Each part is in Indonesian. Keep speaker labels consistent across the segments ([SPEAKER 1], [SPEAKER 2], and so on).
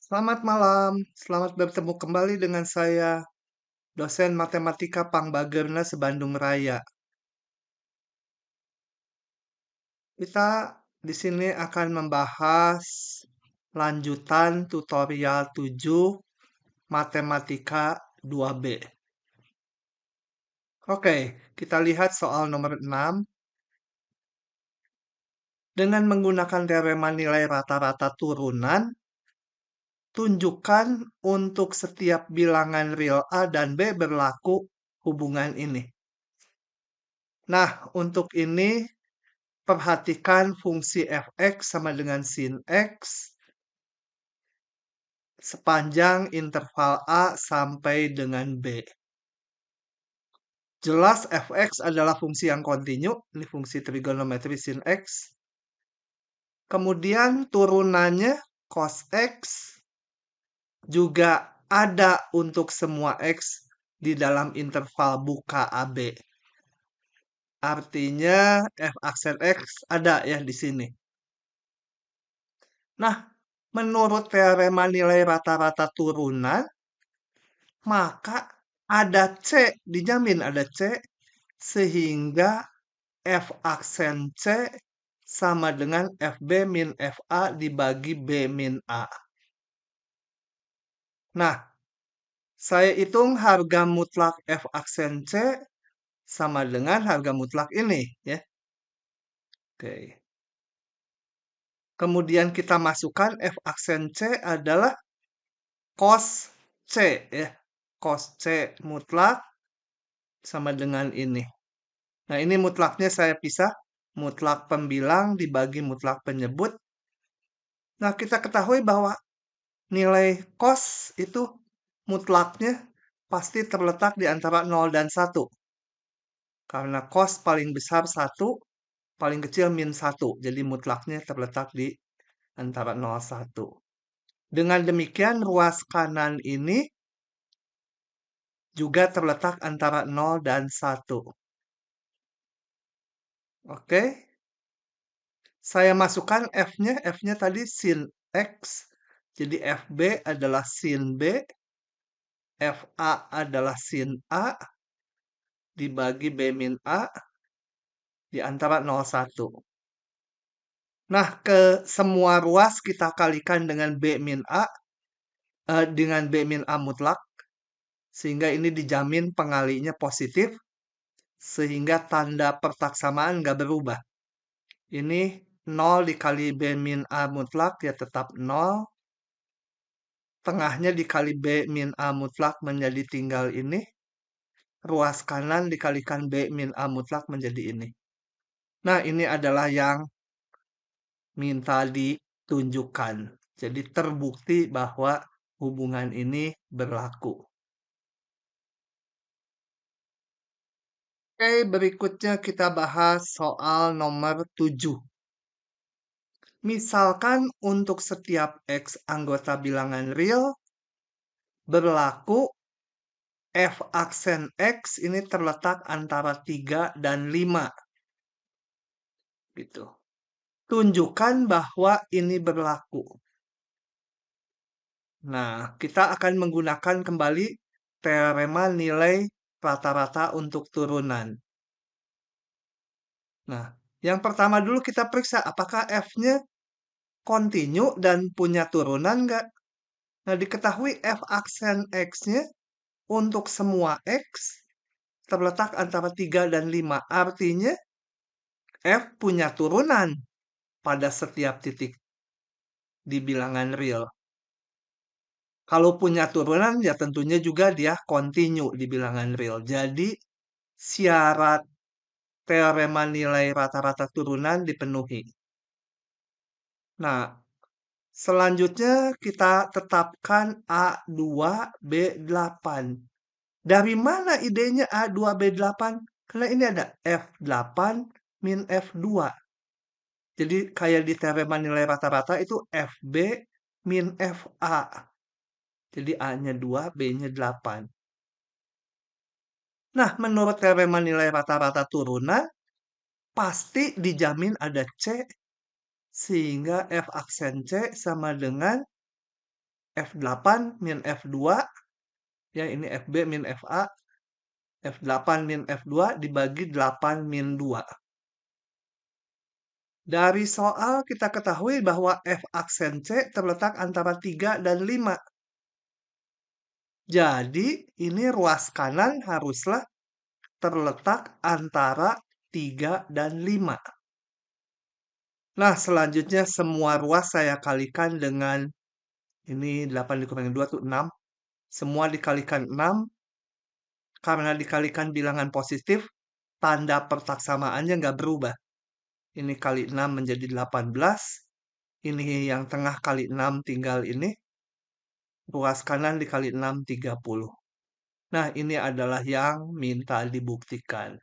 [SPEAKER 1] Selamat malam, selamat bertemu kembali dengan saya, dosen matematika Pangbagerna Sebandung Raya. Kita di sini akan membahas lanjutan tutorial 7 Matematika 2B. Oke, kita lihat soal nomor 6. Dengan menggunakan teorema nilai rata-rata turunan, tunjukkan untuk setiap bilangan real A dan B berlaku hubungan ini. Nah, untuk ini perhatikan fungsi fx sama dengan sin x sepanjang interval A sampai dengan B. Jelas fx adalah fungsi yang kontinu, ini fungsi trigonometri sin x. Kemudian turunannya cos x juga ada untuk semua x di dalam interval buka AB. Artinya f aksen x ada ya di sini. Nah, menurut teorema nilai rata-rata turunan, maka ada C, dijamin ada C, sehingga F aksen C sama dengan FB min FA dibagi B min A. Nah, saya hitung harga mutlak F aksen C sama dengan harga mutlak ini. Ya. Oke. Kemudian kita masukkan F aksen C adalah cos C. Ya. Cos C mutlak sama dengan ini. Nah, ini mutlaknya saya pisah. Mutlak pembilang dibagi mutlak penyebut. Nah, kita ketahui bahwa nilai cos itu mutlaknya pasti terletak di antara 0 dan 1. Karena cos paling besar 1, paling kecil min 1. Jadi mutlaknya terletak di antara 0 1. Dengan demikian ruas kanan ini juga terletak antara 0 dan 1. Oke. Saya masukkan F-nya. F-nya tadi sin X. Jadi FB adalah sin B. FA adalah sin A. Dibagi B min A. Di antara 0, 1. Nah, ke semua ruas kita kalikan dengan B min A. Dengan B min A mutlak. Sehingga ini dijamin pengalinya positif. Sehingga tanda pertaksamaan nggak berubah. Ini 0 dikali B min A mutlak ya tetap 0. Tengahnya dikali B min A mutlak menjadi tinggal ini. Ruas kanan dikalikan B min A mutlak menjadi ini. Nah, ini adalah yang minta ditunjukkan. Jadi terbukti bahwa hubungan ini berlaku. Oke, berikutnya kita bahas soal nomor 7. Misalkan untuk setiap X anggota bilangan real, berlaku F aksen X ini terletak antara 3 dan 5. Gitu. Tunjukkan bahwa ini berlaku. Nah, kita akan menggunakan kembali teorema nilai rata-rata untuk turunan. Nah, yang pertama dulu kita periksa apakah F-nya kontinu dan punya turunan nggak? Nah, diketahui F aksen X-nya untuk semua X terletak antara 3 dan 5. Artinya F punya turunan pada setiap titik di bilangan real. Kalau punya turunan, ya tentunya juga dia kontinu di bilangan real. Jadi, syarat teorema nilai rata-rata turunan dipenuhi. Nah, selanjutnya kita tetapkan A2B8. Dari mana idenya A2B8? Karena ini ada F8 min F2. Jadi kayak di teorema nilai rata-rata itu FB min FA. Jadi A-nya 2, B-nya 8. Nah, menurut teorema nilai rata-rata turunan, pasti dijamin ada C, sehingga F aksen C sama dengan F8 min F2, ya ini FB min FA, F8 min F2 dibagi 8 min 2. Dari soal kita ketahui bahwa F aksen C terletak antara 3 dan 5. Jadi, ini ruas kanan haruslah terletak antara 3 dan 5. Nah, selanjutnya semua ruas saya kalikan dengan ini 8 dikurangi 2 itu 6. Semua dikalikan 6. Karena dikalikan bilangan positif, tanda persaksamaannya nggak berubah. Ini kali 6 menjadi 18. Ini yang tengah kali 6 tinggal ini. Ruas kanan dikali 6, 30. Nah, ini adalah yang minta dibuktikan.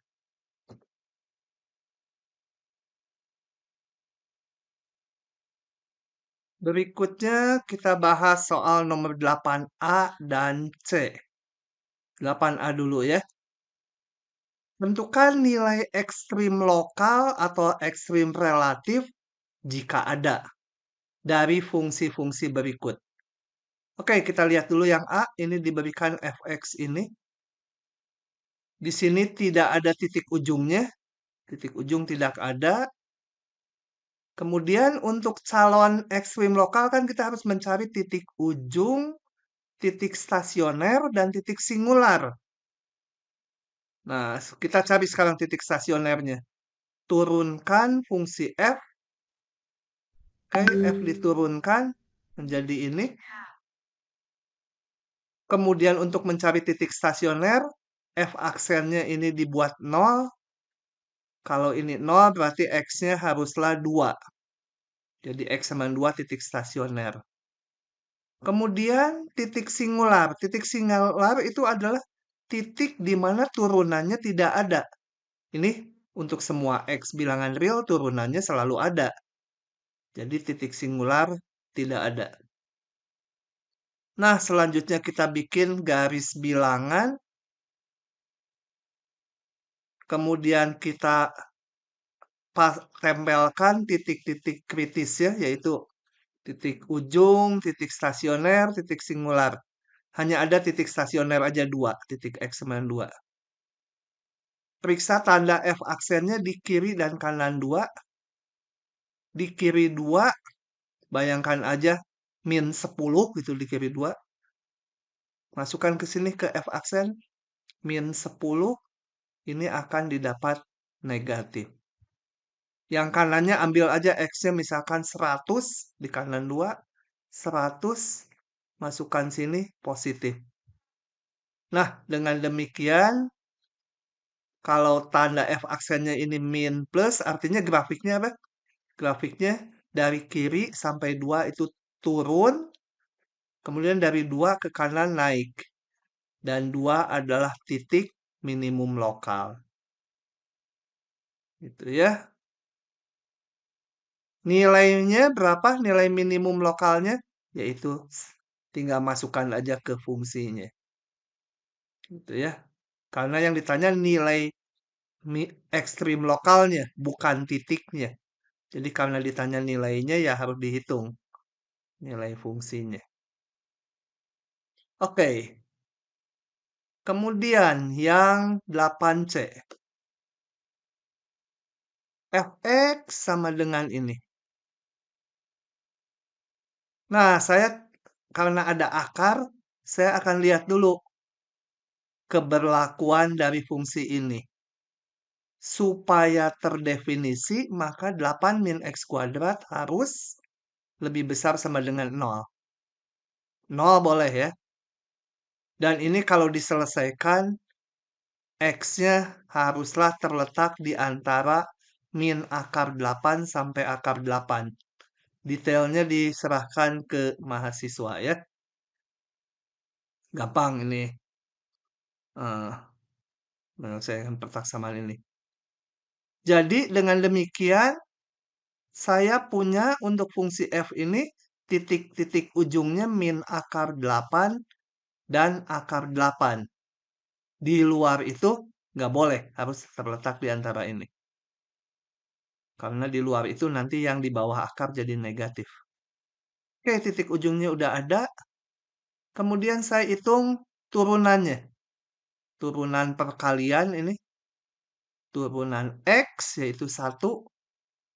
[SPEAKER 1] Berikutnya kita bahas soal nomor 8A dan C. 8A dulu ya. Tentukan nilai ekstrim lokal atau ekstrim relatif jika ada dari fungsi-fungsi berikut. Oke, kita lihat dulu yang A. Ini diberikan fx ini. Di sini tidak ada titik ujungnya. Titik ujung tidak ada. Kemudian untuk calon ekstrim lokal kan kita harus mencari titik ujung, titik stasioner, dan titik singular. Nah, kita cari sekarang titik stasionernya. Turunkan fungsi f. Oke, f diturunkan menjadi ini. Kemudian untuk mencari titik stasioner, f aksennya ini dibuat 0. Kalau ini 0 berarti x-nya haruslah 2. Jadi x sama 2 titik stasioner. Kemudian titik singular. Titik singular itu adalah titik di mana turunannya tidak ada. Ini untuk semua x bilangan real turunannya selalu ada. Jadi titik singular tidak ada. Nah, selanjutnya kita bikin garis bilangan. Kemudian kita tempelkan titik-titik kritis ya, yaitu titik ujung, titik stasioner, titik singular. Hanya ada titik stasioner aja 2, titik X sama 2. Periksa tanda F aksennya di kiri dan kanan 2. Di kiri 2, bayangkan aja min 10 gitu di kiri 2. Masukkan ke sini ke F aksen, min 10, ini akan didapat negatif. Yang kanannya ambil aja X-nya misalkan 100 di kanan 2, 100 masukkan sini positif. Nah, dengan demikian kalau tanda F aksennya ini min plus artinya grafiknya apa? Grafiknya dari kiri sampai 2 itu turun, kemudian dari 2 ke kanan naik. Dan 2 adalah titik minimum lokal. Gitu ya. Nilainya berapa? Nilai minimum lokalnya? Yaitu tinggal masukkan aja ke fungsinya. Gitu ya. Karena yang ditanya nilai ekstrim lokalnya, bukan titiknya. Jadi karena ditanya nilainya ya harus dihitung nilai fungsinya. Oke. Kemudian yang 8C. Fx sama dengan ini. Nah, karena ada akar, saya akan lihat dulu keberlakuan dari fungsi ini. Supaya terdefinisi, maka 8 min x kuadrat harus lebih besar sama dengan 0. 0 boleh ya. Dan ini kalau diselesaikan, x-nya haruslah terletak di antara min akar 8 sampai akar 8. Detailnya diserahkan ke mahasiswa ya. Gampang ini. Menyelesaikan persamaan ini. Jadi dengan demikian, saya punya untuk fungsi f ini titik-titik ujungnya min akar 8 dan akar 8. Di luar itu nggak boleh, harus terletak di antara ini. Karena di luar itu nanti yang di bawah akar jadi negatif. Oke, titik ujungnya udah ada. Kemudian saya hitung turunannya. Turunan perkalian ini. Turunan X, yaitu 1.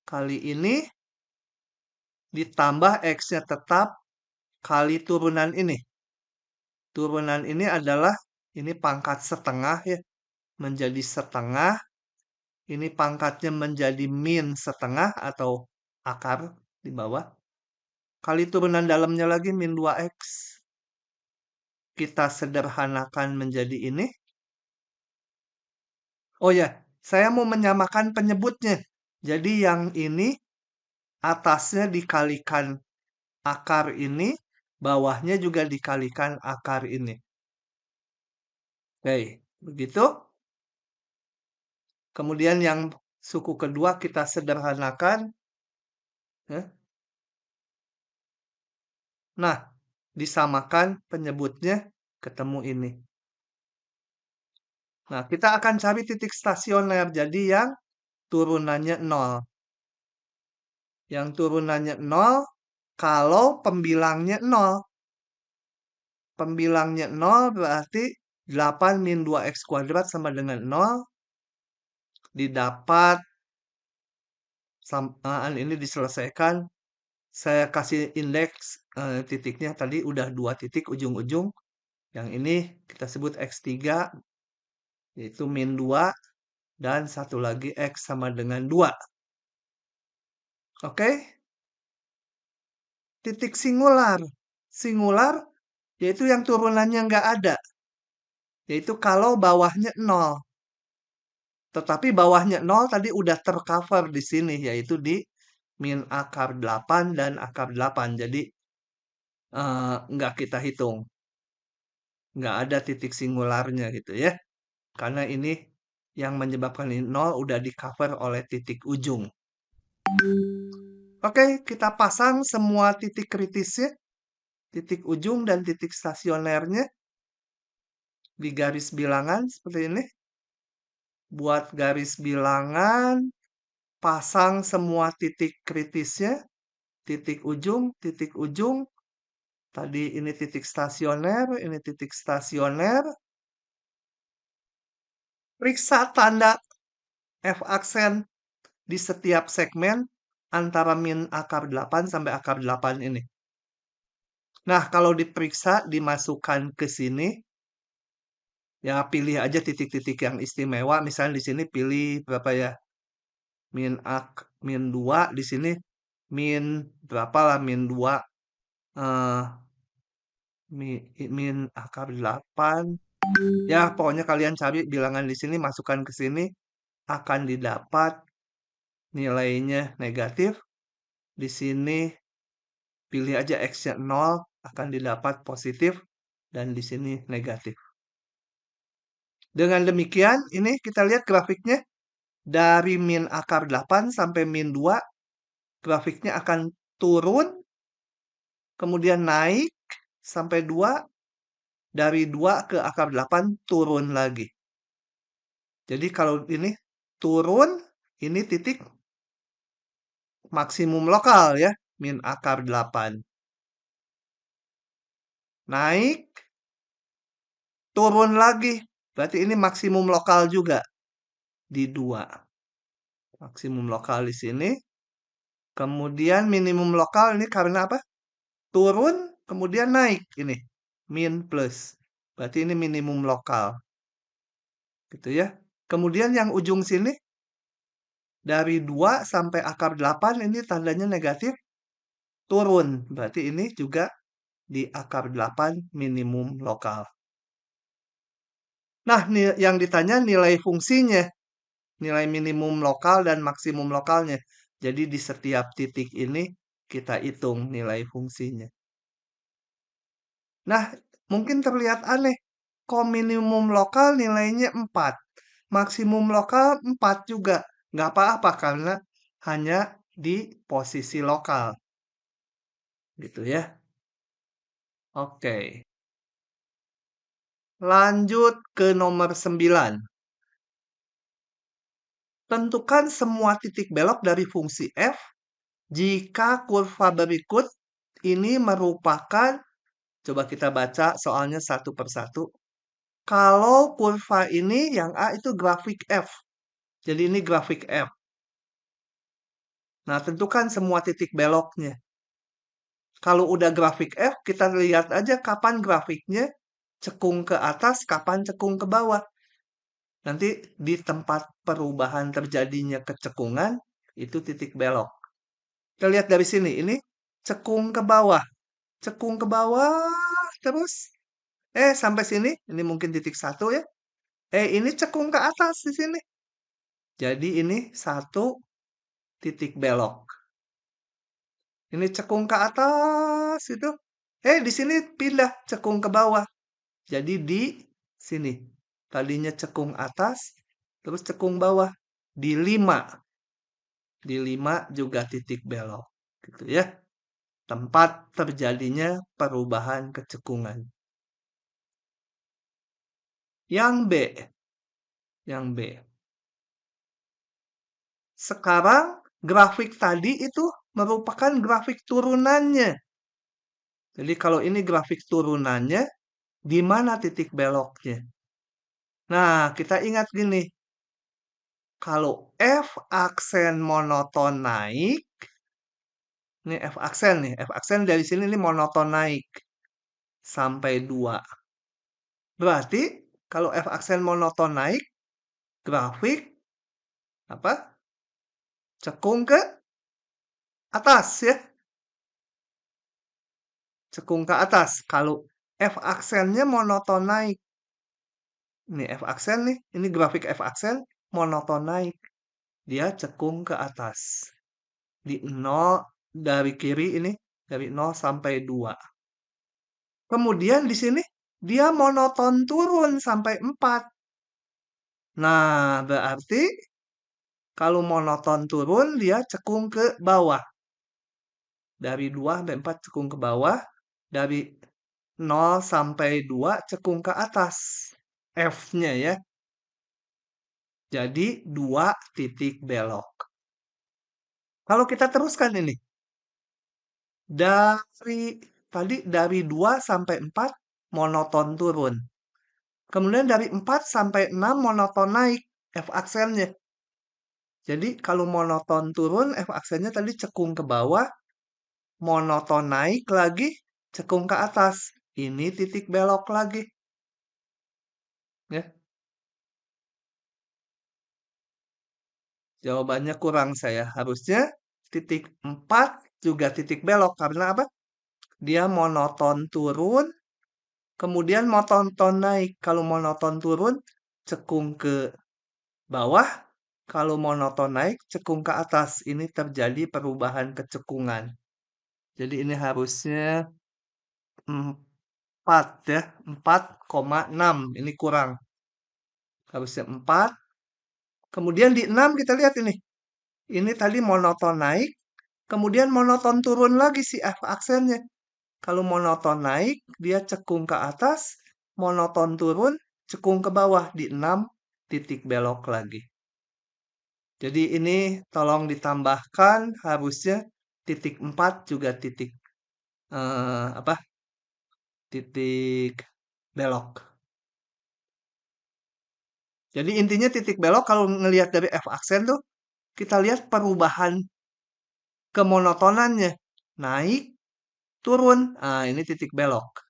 [SPEAKER 1] Kali ini ditambah X-nya tetap kali turunan ini. Turunan ini adalah, ini pangkat setengah ya. Menjadi setengah. Ini pangkatnya menjadi min setengah atau akar di bawah. Kali turunan dalamnya lagi min 2X. Kita sederhanakan menjadi ini. Oh ya, saya mau menyamakan penyebutnya. Jadi yang ini atasnya dikalikan akar ini, bawahnya juga dikalikan akar ini. Oke, begitu. Kemudian yang suku kedua kita sederhanakan. Ya. Nah, disamakan penyebutnya, ketemu ini. Nah, kita akan cari titik stasioner. Jadi yang turunannya 0. Yang turunannya 0 kalau pembilangnya 0. Pembilangnya 0 berarti 8 min 2x kuadrat sama dengan 0. Didapat, samaan ini diselesaikan. Saya kasih indeks titiknya tadi udah 2 titik ujung-ujung. Yang ini kita sebut X3, yaitu min 2. Dan satu lagi X sama dengan 2. Oke? Titik singular. Singular yaitu yang turunannya nggak ada. Yaitu kalau bawahnya 0. Tetapi bawahnya 0 tadi udah tercover di sini, yaitu di min akar 8 dan akar 8. Jadi nggak kita hitung. Nggak ada titik singularnya gitu ya. Karena ini yang menyebabkan ini 0 udah di cover oleh titik ujung. Oke, kita pasang semua titik kritisnya. Titik ujung dan titik stasionernya. Di garis bilangan seperti ini. Buat garis bilangan. Pasang semua titik kritisnya. Titik ujung. Tadi ini titik stasioner, ini titik stasioner. Periksa tanda F aksen di setiap segmen antara min akar 8 sampai akar 8 ini. Nah, kalau diperiksa, dimasukkan ke sini. Ya, pilih aja titik-titik yang istimewa. Misalnya di sini pilih berapa ya? Min 2, di sini min berapa lah? Min 2. Min akar 8. Ya, pokoknya kalian cari bilangan di sini, masukkan ke sini, akan didapat nilainya negatif. Di sini pilih aja X-nya 0, akan didapat positif, dan di sini negatif. Dengan demikian, ini kita lihat grafiknya. Dari min akar 8 sampai min 2, grafiknya akan turun, kemudian naik sampai 2, dari 2 ke akar 8 turun lagi. Jadi kalau ini turun, ini titik maksimum lokal ya, min akar 8. Naik, turun lagi. Berarti ini maksimum lokal juga di 2. Maksimum lokal di sini. Kemudian minimum lokal ini karena apa? Turun, kemudian naik ini. Min plus. Berarti ini minimum lokal. Gitu ya. Kemudian yang ujung sini, dari 2 sampai akar 8 ini tandanya negatif. Turun. Berarti ini juga di akar 8 minimum lokal. Nah, yang ditanya nilai fungsinya. Nilai minimum lokal dan maksimum lokalnya. Jadi di setiap titik ini kita hitung nilai fungsinya. Nah, mungkin terlihat aneh. Kok minimum lokal nilainya 4. Maksimum lokal 4 juga. Nggak apa-apa karena hanya di posisi lokal. Gitu ya. Oke. Lanjut ke nomor 9. Tentukan semua titik belok dari fungsi f jika kurva berikut ini merupakan Coba kita baca soalnya satu persatu. Kalau kurva ini yang A itu grafik F. Jadi ini grafik F. Nah, tentukan semua titik beloknya. Kalau udah grafik F, kita lihat aja kapan grafiknya cekung ke atas, kapan cekung ke bawah. Nanti di tempat perubahan terjadinya kecekungan, itu titik belok. Kita lihat dari sini, ini cekung ke bawah. Cekung ke bawah, terus. Sampai sini, ini mungkin titik satu ya. Ini cekung ke atas di sini. Jadi ini satu titik belok. Ini cekung ke atas itu. Di sini pindah cekung ke bawah. Jadi di sini. Tadinya cekung atas, terus cekung bawah. Di 5. Di 5 juga titik belok. Gitu ya. Tempat terjadinya perubahan kecekungan. Yang B. Yang B. Sekarang grafik tadi itu merupakan grafik turunannya. Jadi kalau ini grafik turunannya, di mana titik beloknya? Nah, kita ingat gini. Kalau F aksen monoton naik, ini F aksen nih. F aksen dari sini ini monoton naik sampai 2. Berarti kalau F aksen monoton naik, grafik apa? Cekung ke atas ya. Cekung ke atas. Kalau F aksennya monoton naik. Ini F aksen nih. Ini grafik F aksen monoton naik. Dia cekung ke atas. Di 0 dari kiri ini. Dari 0 sampai 2. Kemudian di sini dia monoton turun sampai 4. Nah, berarti kalau monoton turun dia cekung ke bawah. Dari 2 sampai 4 cekung ke bawah. Dari 0 sampai 2 cekung ke atas. F-nya ya. Jadi 2 titik belok. Kalau kita teruskan ini. Dari 2 sampai 4 monoton turun. Kemudian dari 4 sampai 6 monoton naik F aksennya. Jadi kalau monoton turun F aksennya tadi cekung ke bawah, monoton naik lagi cekung ke atas. Ini titik belok lagi. Ya. Jawabannya kurang saya. Harusnya titik 4 juga titik belok. Karena apa? Dia monoton turun, kemudian monoton naik. Kalau monoton turun, cekung ke bawah. Kalau monoton naik, cekung ke atas. Ini terjadi perubahan kecekungan. Jadi ini harusnya 4 ya. 4,6. Ini kurang. Harusnya 4. Kemudian di 6 kita lihat ini. Ini tadi monoton naik. Kemudian monoton turun lagi si F aksennya. Kalau monoton naik, dia cekung ke atas. Monoton turun, cekung ke bawah. Di 6 titik belok lagi. Jadi ini tolong ditambahkan harusnya titik 4 juga titik apa? Titik belok. Jadi intinya titik belok kalau ngelihat dari F aksen tuh kita lihat perubahan kemonotonannya. Naik, turun. Ini titik belok.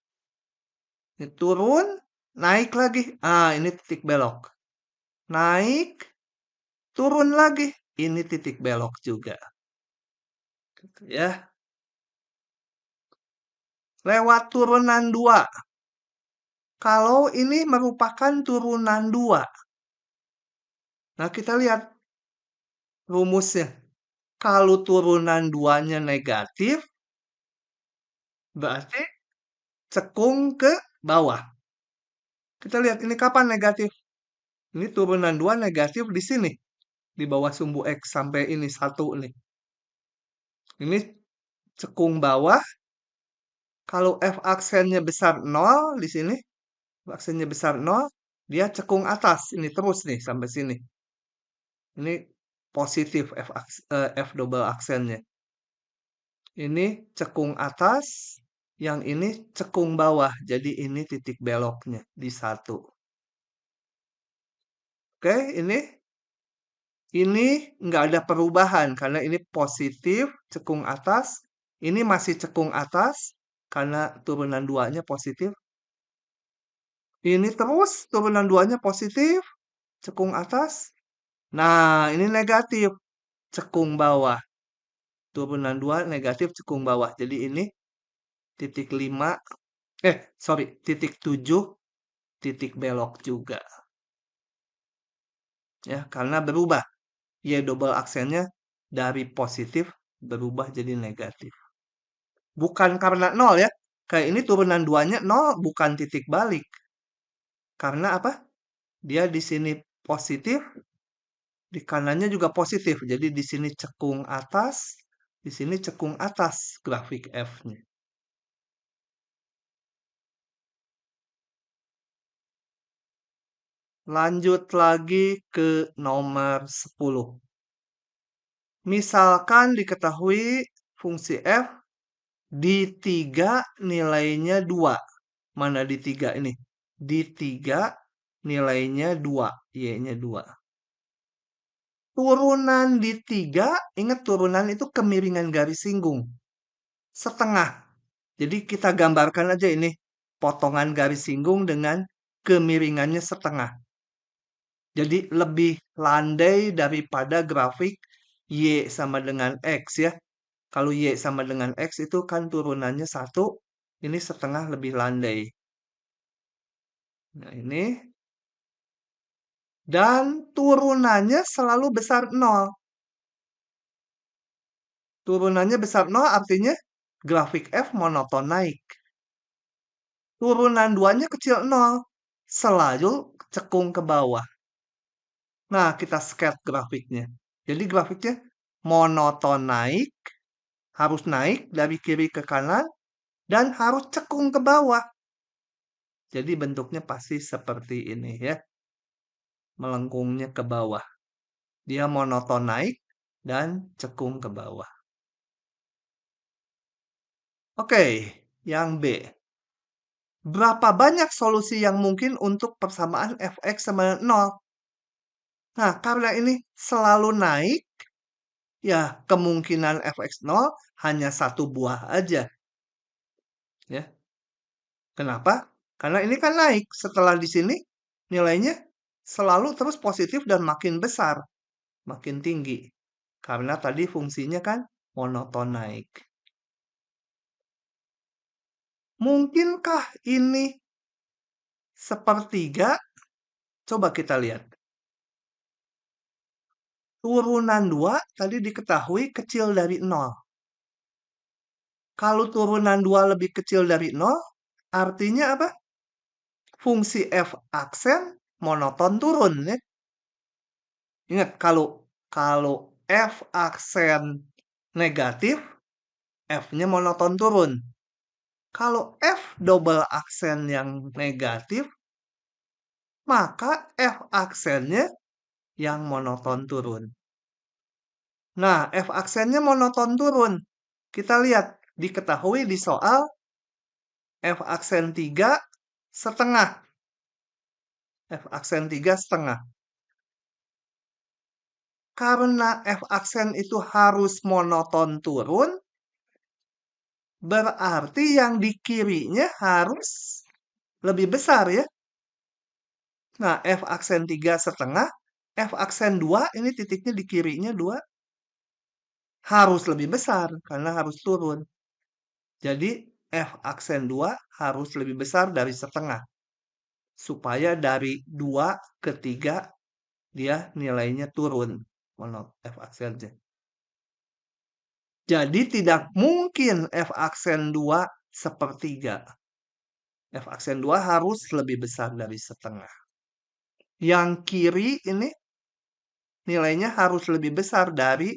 [SPEAKER 1] Ini turun, naik lagi. Ini titik belok. Naik, turun lagi. Ini titik belok juga. Gitu ya. Lewat turunan 2. Kalau ini merupakan turunan 2. Nah, kita lihat rumusnya. Kalau turunan 2-nya negatif, berarti cekung ke bawah. Kita lihat ini kapan negatif. Ini turunan 2 negatif di sini. Di bawah sumbu X sampai ini 1 nih. Ini cekung bawah. Kalau F aksennya besar 0 di sini. Aksennya besar 0. Dia cekung atas. Ini terus nih sampai sini. Ini positif F double aksennya. Ini cekung atas. Yang ini cekung bawah, jadi ini titik beloknya di 1. Oke, ini nggak ada perubahan karena ini positif, cekung atas. Ini masih cekung atas karena turunan 2-nya positif. Ini terus turunan 2-nya positif, cekung atas. Nah, ini negatif, cekung bawah. Turunan 2 negatif, cekung bawah. Jadi ini titik 5, sorry, titik 7, titik belok juga. Ya, karena berubah. Y double aksennya dari positif berubah jadi negatif. Bukan karena 0 ya. Kayak ini turunan 2-nya 0, bukan titik balik. Karena apa? Dia di sini positif, di kanannya juga positif. Jadi di sini cekung atas, di sini cekung atas grafik F-nya. Lanjut lagi ke nomor 10. Misalkan diketahui fungsi F di 3 nilainya 2. Mana di 3 ini? Di 3 nilainya 2. Y-nya 2. Turunan di 3, ingat turunan itu kemiringan garis singgung. Setengah. Jadi kita gambarkan aja ini. Potongan garis singgung dengan kemiringannya setengah. Jadi lebih landai daripada grafik Y sama dengan X ya. Kalau Y sama dengan X itu kan turunannya 1. Ini setengah lebih landai. Nah ini. Dan turunannya selalu besar 0. Turunannya besar 0 artinya grafik F monoton naik. Turunan 2-nya kecil 0. Selalu cekung ke bawah. Nah, kita sketch grafiknya. Jadi grafiknya monoton naik, harus naik dari kiri ke kanan, dan harus cekung ke bawah. Jadi bentuknya pasti seperti ini ya. Melengkungnya ke bawah. Dia monoton naik dan cekung ke bawah. Oke, yang B. Berapa banyak solusi yang mungkin untuk persamaan fx sama 0? Nah, karena ini selalu naik, ya kemungkinan fx 0 hanya satu buah aja. Ya. Kenapa? Karena ini kan naik. Setelah di sini, nilainya selalu terus positif dan makin besar, makin tinggi. Karena tadi fungsinya kan monoton naik. Mungkinkah ini sepertiga? Coba kita lihat. Turunan 2 tadi diketahui kecil dari 0. Kalau turunan 2 lebih kecil dari 0, artinya apa? Fungsi f aksen monoton turun. Ya? Ingat, kalau f aksen negatif, f-nya monoton turun. Kalau f double aksen yang negatif, maka f aksennya yang monoton turun. Nah, f aksennya monoton turun. Kita lihat, diketahui di soal f aksen 3 setengah. F aksen 3 setengah. Karena f aksen itu harus monoton turun, berarti yang di kirinya harus lebih besar ya. Nah, f aksen 3 setengah, f aksen 2, ini titiknya di kirinya 2, harus lebih besar karena harus turun. Jadi, f aksen 2 harus lebih besar dari setengah. Supaya dari 2 ke 3, dia nilainya turun. F aksennya. Jadi tidak mungkin f aksen 2 sepertiga. F aksen 2 harus lebih besar dari setengah. Yang kiri ini nilainya harus lebih besar dari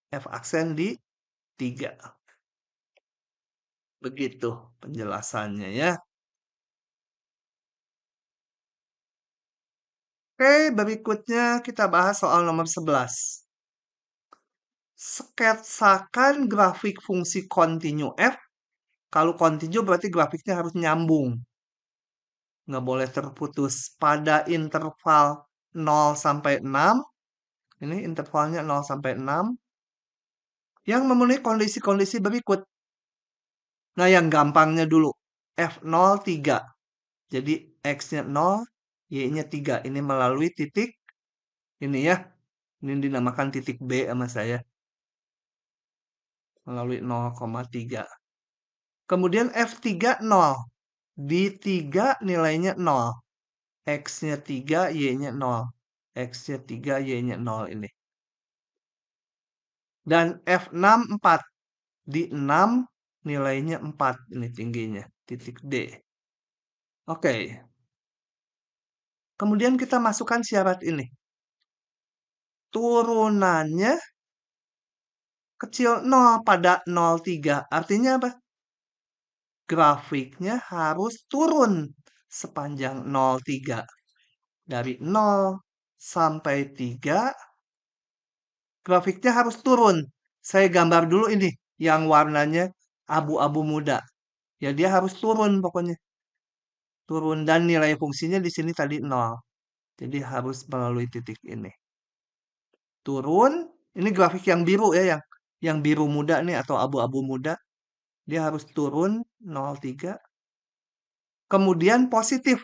[SPEAKER 1] f aksen di 3. Begitu penjelasannya ya. Oke, berikutnya kita bahas soal nomor 11. Sketsakan grafik fungsi kontinu f Kalau continue berarti grafiknya harus nyambung. Nggak boleh terputus. Pada interval 0 sampai 6, ini intervalnya 0 sampai 6, yang memenuhi kondisi-kondisi berikut. Nah, yang gampangnya dulu. F0, 3. Jadi, X-nya 0, Y-nya 3. Ini melalui titik, ini ya. Ini dinamakan titik B sama saya. Melalui 0,3. Kemudian F3, 0. Di 3 nilainya 0. X-nya 3, Y-nya 0. X-nya 3, Y-nya 0 ini. Dan F6, 4. Di 6 nilainya 4. Ini tingginya. Titik D. Oke. Kemudian kita masukkan syarat ini. Turunannya kecil 0 pada 0,3. Artinya apa? Grafiknya harus turun sepanjang 0,3. Dari 0 sampai 3, grafiknya harus turun. Saya gambar dulu ini, yang warnanya abu-abu muda. Ya, dia harus turun pokoknya. Turun, dan nilai fungsinya di sini tadi 0. Jadi harus melalui titik ini. Turun, ini grafik yang biru ya, yang biru muda nih atau abu-abu muda. Dia harus turun 0,3. Kemudian positif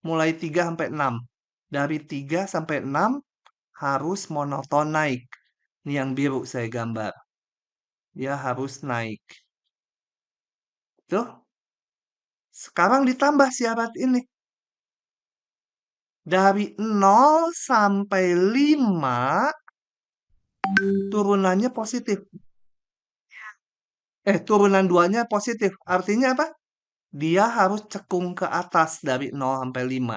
[SPEAKER 1] mulai 3 sampai 6. Dari 3 sampai 6 harus monoton naik. Ini yang biru saya gambar. Dia harus naik. Tuh. Sekarang ditambah syarat ini. Dari 0 sampai 5, turunannya positif. Turunan 2-nya positif. Artinya apa? Dia harus cekung ke atas dari 0 sampai 5.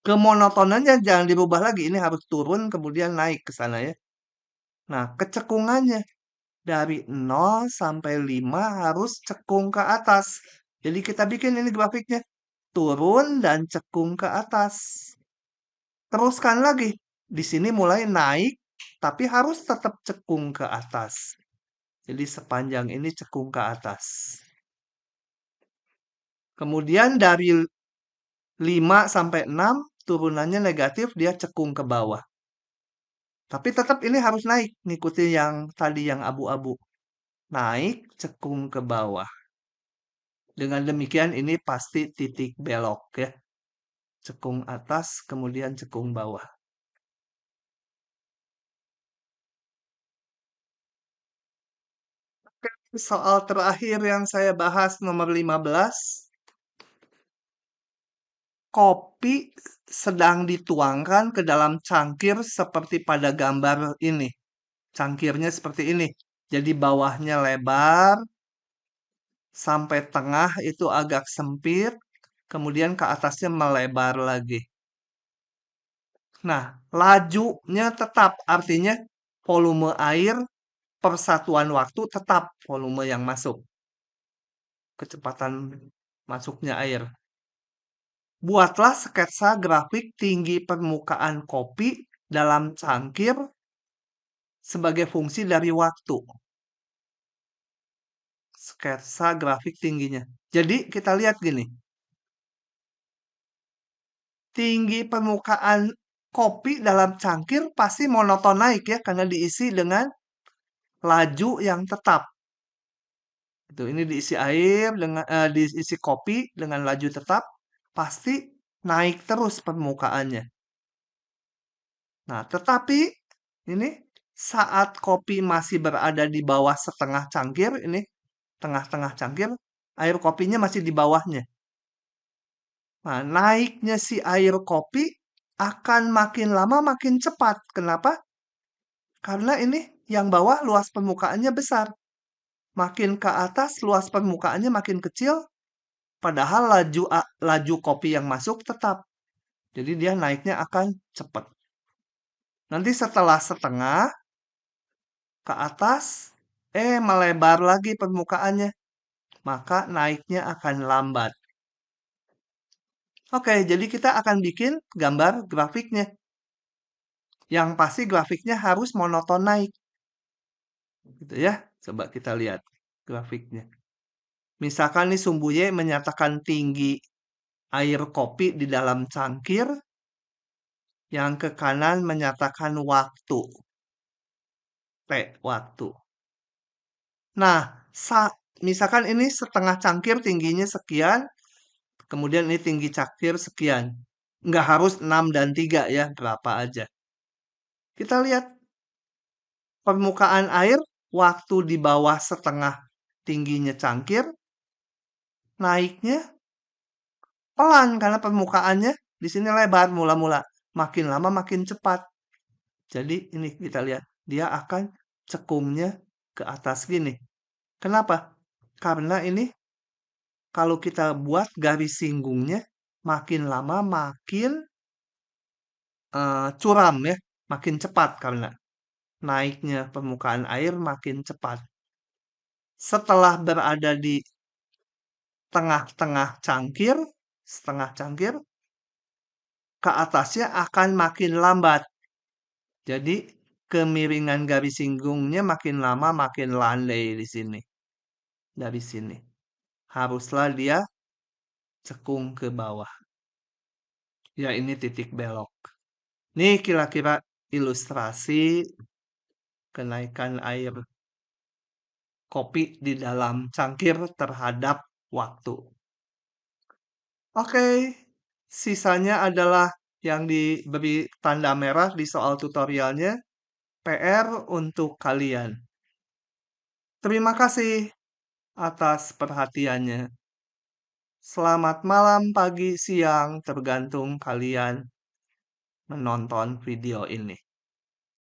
[SPEAKER 1] Kemonotonannya jangan dirubah lagi. Ini harus turun kemudian naik ke sana ya. Nah, kecekungannya dari 0 sampai 5 harus cekung ke atas. Jadi kita bikin ini grafiknya. Turun dan cekung ke atas. Teruskan lagi. Di sini mulai naik, tapi harus tetap cekung ke atas. Jadi sepanjang ini cekung ke atas. Kemudian dari 5 sampai 6, turunannya negatif, dia cekung ke bawah. Tapi tetap ini harus naik, ngikutin yang tadi yang abu-abu. Naik, cekung ke bawah. Dengan demikian ini pasti titik belok ya. Cekung atas, kemudian cekung bawah. Soal terakhir yang saya bahas nomor 15. Kopi sedang dituangkan ke dalam cangkir seperti pada gambar ini. Cangkirnya seperti ini. Jadi bawahnya lebar, sampai tengah itu agak sempit, kemudian ke atasnya melebar lagi. Nah, lajunya tetap, artinya volume air per satuan waktu tetap volume yang masuk. Kecepatan masuknya air. Buatlah sketsa grafik tinggi permukaan kopi dalam cangkir sebagai fungsi dari waktu. Sketsa grafik tingginya. Jadi kita lihat gini. Tinggi permukaan kopi dalam cangkir pasti monoton naik ya, karena diisi dengan laju yang tetap. Itu ini diisi air dengan diisi kopi dengan laju tetap, pasti naik terus permukaannya. Nah, tetapi ini saat kopi masih berada di bawah setengah cangkir, ini tengah-tengah cangkir, air kopinya masih di bawahnya. Nah, naiknya si air kopi akan makin lama makin cepat. Kenapa? Karena ini yang bawah luas permukaannya besar. Makin ke atas luas permukaannya makin kecil, padahal laju kopi yang masuk tetap. Jadi dia naiknya akan cepat. Nanti setelah setengah ke atas, melebar lagi permukaannya. Maka naiknya akan lambat. Oke, jadi kita akan bikin gambar grafiknya. Yang pasti grafiknya harus monoton naik. Gitu ya. Coba kita lihat grafiknya. Misalkan nih sumbu Y menyatakan tinggi air kopi di dalam cangkir, yang ke kanan menyatakan waktu, T, waktu. Nah, misalkan ini setengah cangkir tingginya sekian, kemudian ini tinggi cangkir sekian. Nggak harus 6 dan 3 ya, berapa aja. Kita lihat permukaan air waktu di bawah setengah tingginya cangkir, naiknya pelan karena permukaannya di sini lebar mula-mula. Makin lama makin cepat. Jadi ini kita lihat, dia akan cekungnya ke atas gini. Kenapa? Karena ini kalau kita buat garis singgungnya, makin lama makin curam ya, makin cepat karena naiknya permukaan air makin cepat. Setelah berada di tengah-tengah cangkir, setengah cangkir, ke atasnya akan makin lambat. Jadi kemiringan garis singgungnya makin lama makin landai di sini. Dari sini. Haruslah dia cekung ke bawah. Ya ini titik belok. Nih kira-kira ilustrasi kenaikan air kopi di dalam cangkir terhadap waktu. Oke, sisanya adalah yang diberi tanda merah di soal tutorialnya. PR untuk kalian. Terima kasih atas perhatiannya. Selamat malam, pagi, siang, tergantung kalian menonton video ini.